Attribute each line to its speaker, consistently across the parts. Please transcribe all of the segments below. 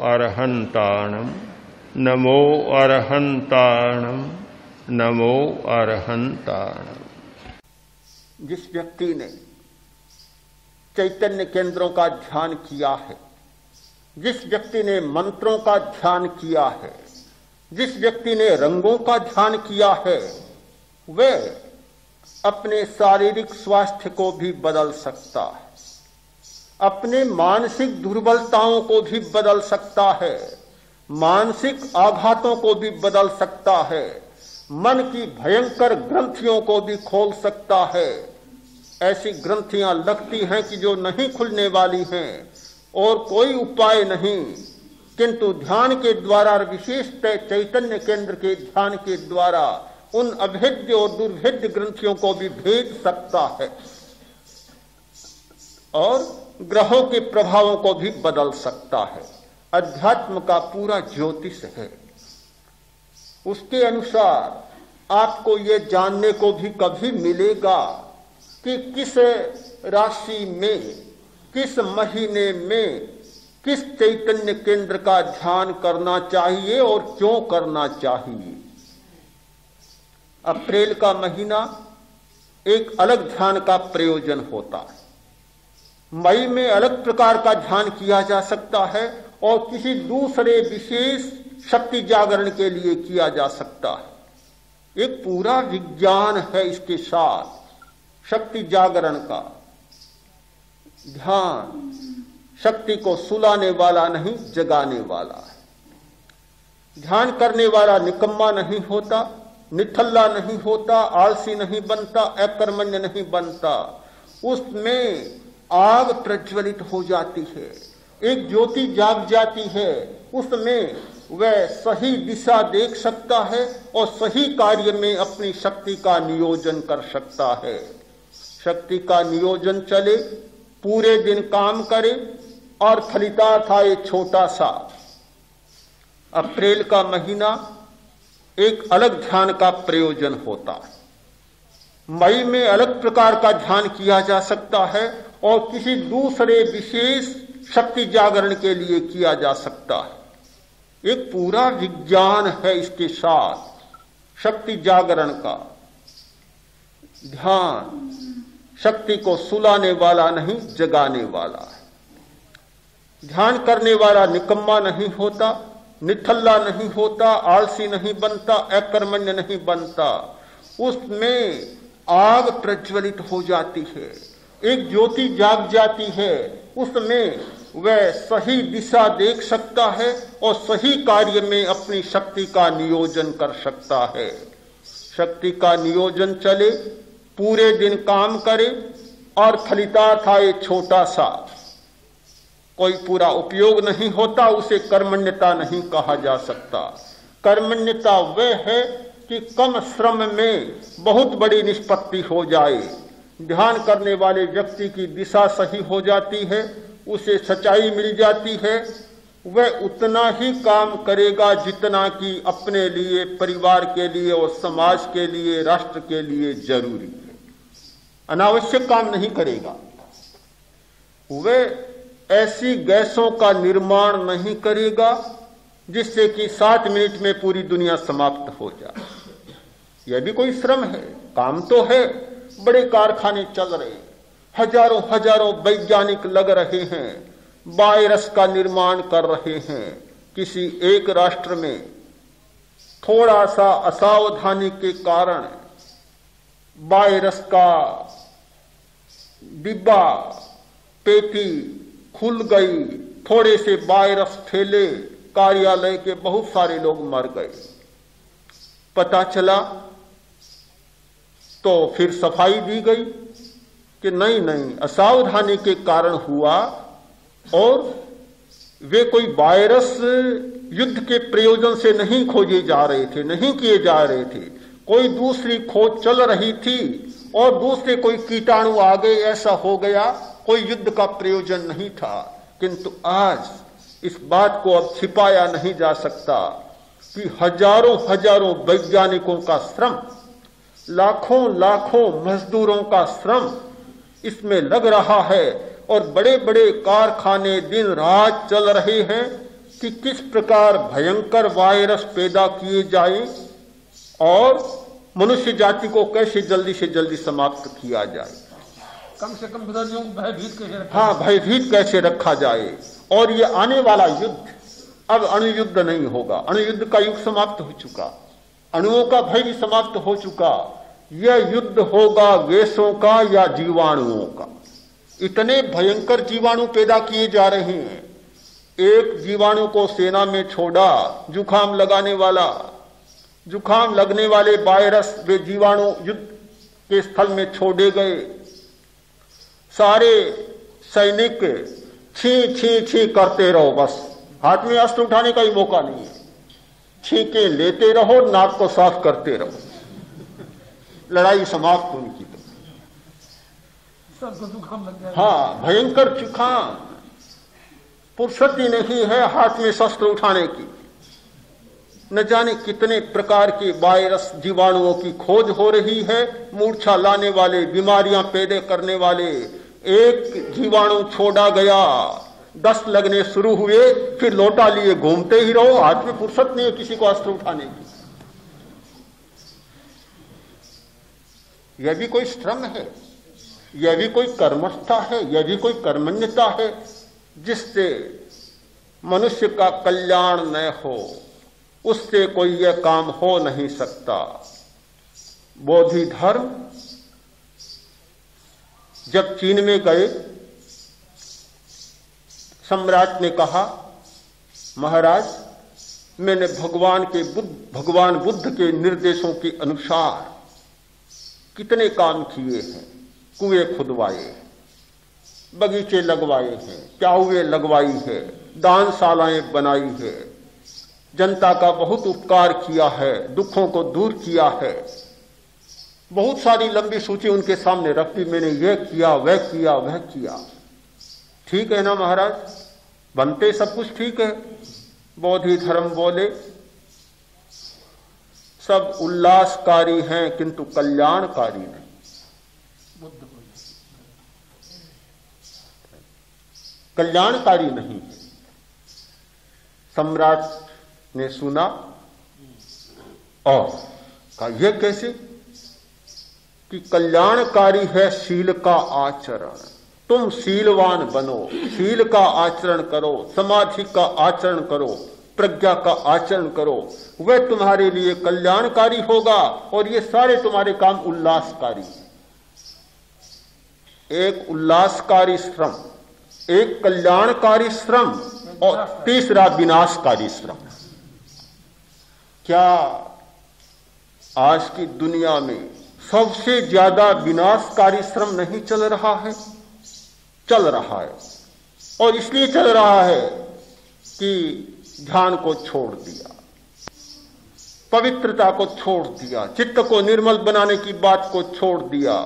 Speaker 1: अरहन्ताणं नमो अरहन्ताणं नमो अरहन्ताणं।
Speaker 2: जिस व्यक्ति ने चैतन्य केंद्रों का ध्यान किया है, जिस व्यक्ति ने मंत्रों का ध्यान किया है, जिस व्यक्ति ने रंगों का ध्यान किया है, वह अपने शारीरिक स्वास्थ्य को भी बदल सकता है, अपने मानसिक दुर्बलताओं को भी बदल सकता है, मानसिक आघातों को भी बदल सकता है, मन की भयंकर ग्रंथियों को भी खोल सकता है। ऐसी ग्रंथियां लगती हैं कि जो नहीं खुलने वाली हैं और कोई उपाय नहीं, किंतु ध्यान के द्वारा, विशेषतः चैतन्य केंद्र के ध्यान के द्वारा उन अभेद्य और दुर्भेद्य ग्रंथियों को भी भेद सकता है और ग्रहों के प्रभावों को भी बदल सकता है। अध्यात्म का पूरा ज्योतिष है। उसके अनुसार आपको ये जानने को भी कभी मिलेगा कि किस राशि में, किस महीने में किस चैतन्य केंद्र का ध्यान करना चाहिए और क्यों करना चाहिए। अप्रैल का महीना एक अलग ध्यान का प्रयोजन होता है, मई में अलग प्रकार का ध्यान किया जा सकता है और किसी दूसरे विशेष शक्ति जागरण के लिए किया जा सकता है। एक पूरा विज्ञान है इसके साथ। शक्ति जागरण का ध्यान शक्ति को सुलाने वाला नहीं, जगाने वाला है। ध्यान करने वाला निकम्मा नहीं होता, निठल्ला नहीं होता, आलसी नहीं बनता, अकर्मण्य नहीं बनता। उसमें आग प्रज्वलित हो जाती है, एक ज्योति जाग जाती है। उसमें वह सही दिशा देख सकता है और सही कार्य में अपनी शक्ति का नियोजन कर सकता है। शक्ति का नियोजन चले, पूरे दिन काम करे और फलितार्थ आए छोटा सा। अप्रैल का महीना एक अलग ध्यान का प्रयोजन होता है। मई में अलग प्रकार का ध्यान किया जा सकता है और किसी दूसरे विशेष शक्ति जागरण के लिए किया जा सकता है। एक पूरा विज्ञान है इसके साथ। शक्ति जागरण का ध्यान शक्ति को सुलाने वाला नहीं, जगाने वाला है। ध्यान करने वाला निकम्मा नहीं होता, निठल्ला नहीं होता, आलसी नहीं बनता, अकर्मण्य नहीं बनता। उसमें आग प्रज्वलित हो जाती है, एक ज्योति जाग जाती है। उसमें वह सही दिशा देख सकता है और सही कार्य में अपनी शक्ति का नियोजन कर सकता है। शक्ति का नियोजन चले, पूरे दिन काम करे और फलितार्थ आए छोटा सा। कोई पूरा उपयोग नहीं होता, उसे कर्मण्यता नहीं कहा जा सकता। कर्मण्यता वह है कि कम श्रम में बहुत बड़ी निष्पत्ति हो जाए। ध्यान करने वाले व्यक्ति की दिशा सही हो जाती है, उसे सच्चाई मिल जाती है। वह उतना ही काम करेगा जितना कि अपने लिए, परिवार के लिए और समाज के लिए, राष्ट्र के लिए जरूरी है। अनावश्यक काम नहीं करेगा। वह ऐसी गैसों का निर्माण नहीं करेगा जिससे कि 7 मिनट में पूरी दुनिया समाप्त हो जाए। यह भी कोई श्रम है, काम तो है। बड़े कारखाने चल रहे हैं, हजारों हजारों वैज्ञानिक लग रहे हैं, वायरस का निर्माण कर रहे हैं। किसी एक राष्ट्र में थोड़ा सा असावधानी के कारण वायरस का डिब्बा, पेटी खुल गई, थोड़े से वायरस फैले, कार्यालय के बहुत सारे लोग मर गए। पता चला तो फिर सफाई दी गई कि नहीं नहीं, असावधानी के कारण हुआ और वे कोई वायरस युद्ध के प्रयोजन से नहीं खोजे जा रहे थे, नहीं किए जा रहे थे। कोई दूसरी खोज चल रही थी और दूसरे कोई कीटाणु आ गए, ऐसा हो गया। कोई युद्ध का प्रयोजन नहीं था। किंतु आज इस बात को अब छिपाया नहीं जा सकता कि हजारों हजारों वैज्ञानिकों का श्रम, लाखों लाखों मजदूरों का श्रम इसमें लग रहा है और बड़े बड़े कारखाने दिन रात चल रहे हैं। कि किस प्रकार भयंकर वायरस पैदा किए जाएं और मनुष्य जाति को कैसे जल्दी से जल्दी समाप्त किया जाए,
Speaker 3: कम से कम विरोधियों को भयभीत कैसे रखा
Speaker 2: हाँ भयभीत कैसे रखा जाए। और ये आने वाला युद्ध अब अणुयुद्ध नहीं होगा, अणुयुद्ध का युग समाप्त हो चुका, अणुओं का भय भी समाप्त हो चुका। यह युद्ध होगा गैसों का या जीवाणुओं का। इतने भयंकर जीवाणु पैदा किए जा रहे हैं। एक जीवाणु को सेना में छोड़ा, जुकाम लगाने वाला, जुकाम लगने वाले वायरस वे जीवाणु युद्ध के स्थल में छोड़े गए। सारे सैनिक छी छी छी करते रहो, बस हाथ में अस्त्र उठाने का ही मौका नहीं है। छींके लेते रहो, नाक को साफ करते रहो, लड़ाई समाप्त उनकी। तो
Speaker 3: सबको जुकाम लग गया।
Speaker 2: हाँ, भयंकर जुकाम, फुर्सत ही नहीं है हाथ में शस्त्र उठाने की। न जाने कितने प्रकार के वायरस जीवाणुओं की खोज हो रही है, मूर्छा लाने वाले, बीमारियां पैदा करने वाले। एक जीवाणु छोड़ा गया, 10 लगने शुरू हुए, फिर लोटा लिए घूमते ही रहो, हाथ में फुर्सत नहीं है किसी को अस्त्र उठाने की। यह भी कोई श्रम है, यह भी कोई कर्मठता है, यह भी कोई कर्मण्यता है जिससे मनुष्य का कल्याण न हो, उससे कोई यह काम हो नहीं सकता। बोधि धर्म जब चीन में गए, सम्राट ने कहा, महाराज मैंने भगवान बुद्ध के निर्देशों के अनुसार कितने काम किए हैं। कुएं खुदवाए, बगीचे लगवाए हैं, प्याऊए लगवाई है, दानशालाएं बनाई है, जनता का बहुत उपकार किया है, दुखों को दूर किया है। बहुत सारी लंबी सूची उनके सामने रख दी, मैंने यह किया, वह किया, वह किया। ठीक है ना महाराज, बनते सब कुछ ठीक है। बोधि धर्म बोले सब उल्लासकारी हैं किंतु कल्याणकारी नहीं। कल्याणकारी नहीं है। सम्राट ने सुना और कहा यह कैसे कि कल्याणकारी है शील का आचरण। तुम शीलवान बनो, शील का आचरण करो, समाधि का आचरण करो, प्रज्ञा का आचरण करो, वह तुम्हारे लिए कल्याणकारी होगा और ये सारे तुम्हारे काम उल्लासकारी हैं। एक उल्लासकारी श्रम, एक कल्याणकारी श्रम और तीसरा विनाशकारी श्रम। क्या आज की दुनिया में सबसे ज्यादा विनाशकारी श्रम नहीं चल रहा है? चल रहा है, और इसलिए चल रहा है कि ध्यान को छोड़ दिया, पवित्रता को छोड़ दिया, चित्त को निर्मल बनाने की बात को छोड़ दिया।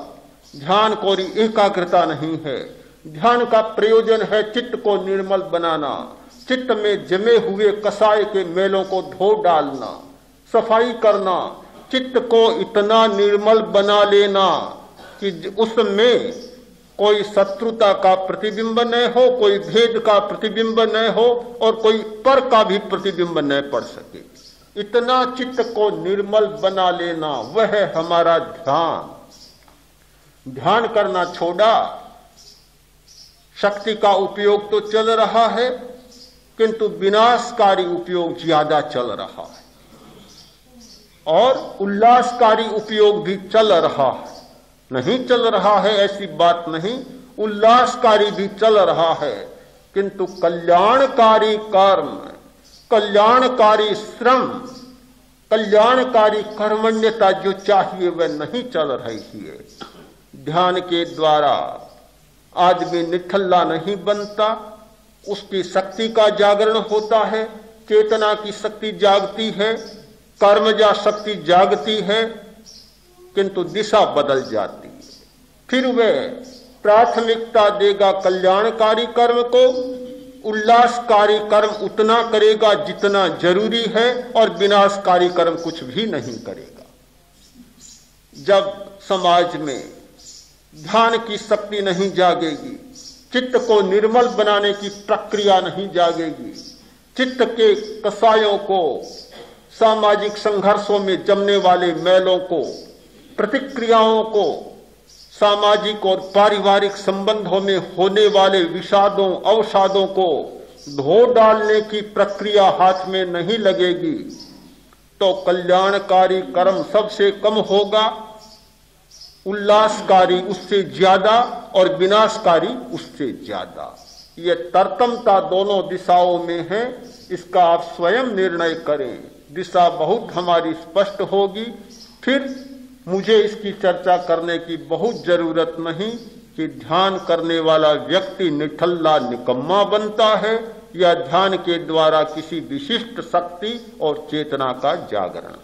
Speaker 2: ध्यान कोरी एकाग्रता नहीं है। ध्यान का प्रयोजन है चित्त को निर्मल बनाना, चित्त में जमे हुए कसाय के मेलों को धो डालना, सफाई करना, चित्त को इतना निर्मल बना लेना कि उसमें कोई शत्रुता का प्रतिबिंब न हो, कोई भेद का प्रतिबिंब न हो और कोई पर का भी प्रतिबिंब न पड़ सके। इतना चित्त को निर्मल बना लेना, वह है हमारा ध्यान। ध्यान करना छोड़ा, शक्ति का उपयोग तो चल रहा है किंतु विनाशकारी उपयोग ज्यादा चल रहा है और उल्लासकारी उपयोग भी चल रहा है। नहीं चल रहा है ऐसी बात नहीं, उल्लासकारी भी चल रहा है किंतु कल्याणकारी कर्म, कल्याणकारी श्रम, कल्याणकारी कर्मण्यता जो चाहिए वह नहीं चल रही है। ध्यान के द्वारा आदमी निठल्ला नहीं बनता, उसकी शक्ति का जागरण होता है, चेतना की शक्ति जागती है, कर्मजा शक्ति जागती है किंतु दिशा बदल जाती है। फिर वह प्राथमिकता देगा कल्याणकारी कर्म को, उल्लासकारी कर्म उतना करेगा जितना जरूरी है और विनाशकारी कर्म कुछ भी नहीं करेगा। जब समाज में ध्यान की शक्ति नहीं जागेगी, चित्त को निर्मल बनाने की प्रक्रिया नहीं जागेगी, चित्त के कसायों को, सामाजिक संघर्षों में जमने वाले मैलों को, प्रतिक्रियाओं को, सामाजिक और पारिवारिक संबंधों में होने वाले विषादों अवसादों को धो डालने की प्रक्रिया हाथ में नहीं लगेगी तो कल्याणकारी कर्म सबसे कम होगा, उल्लासकारी उससे ज्यादा और विनाशकारी उससे ज्यादा। ये तरतमता दोनों दिशाओं में है, इसका आप स्वयं निर्णय करें। दिशा बहुत हमारी स्पष्ट होगी। फिर मुझे इसकी चर्चा करने की बहुत जरूरत नहीं कि ध्यान करने वाला व्यक्ति निठल्ला निकम्मा बनता है या ध्यान के द्वारा किसी विशिष्ट शक्ति और चेतना का जागरण।